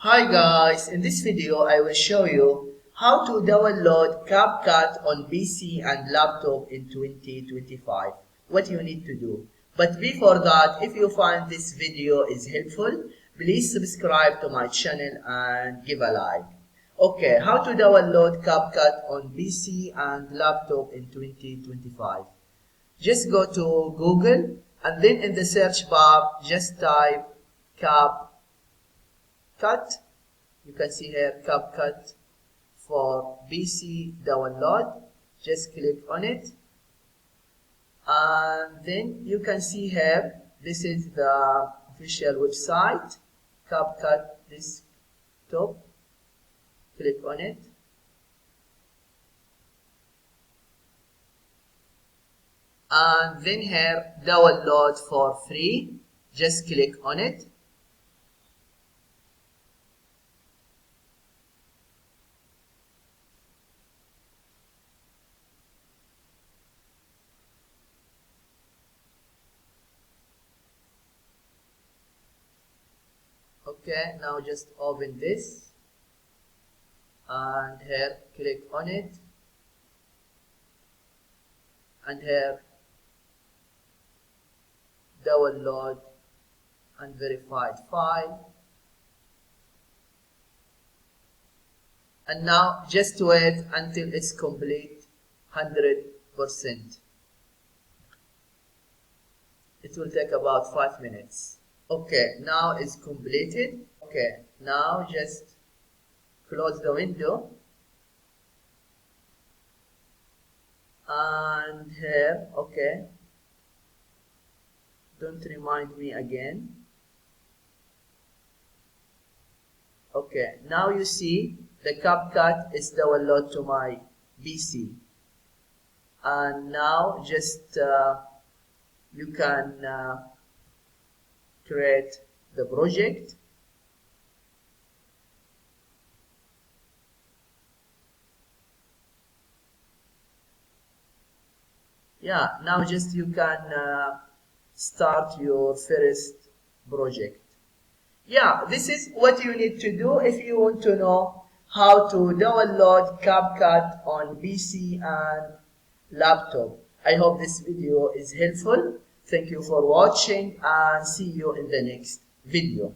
Hi guys, in this video I will show you how to download Capcut on PC and laptop in 2025. What you need to do. But before that, if you find this video is helpful, please subscribe to my channel and give a like. Okay, how to download Capcut on PC and laptop in 2025. Just go to Google and then in the search bar just type Capcut. You can see here Capcut for PC download. Just click on it and then you can see here this is the official website, Capcut desktop. Click on it and then here download for free. Just click on it. Okay, now just open this and here click on it and here download unverified file, and now just wait until it's complete 100%. It will take about 5 minutes. Okay, now it's completed. Okay, now just close the window and here, okay, don't remind me again. Okay, now you see the Capcut is downloaded to my PC, and now just you can create the project. Yeah, now just you can start your first project. Yeah, this is what you need to do if you want to know how to download Capcut on PC and laptop. I hope this video is helpful. Thank you for watching and see you in the next video.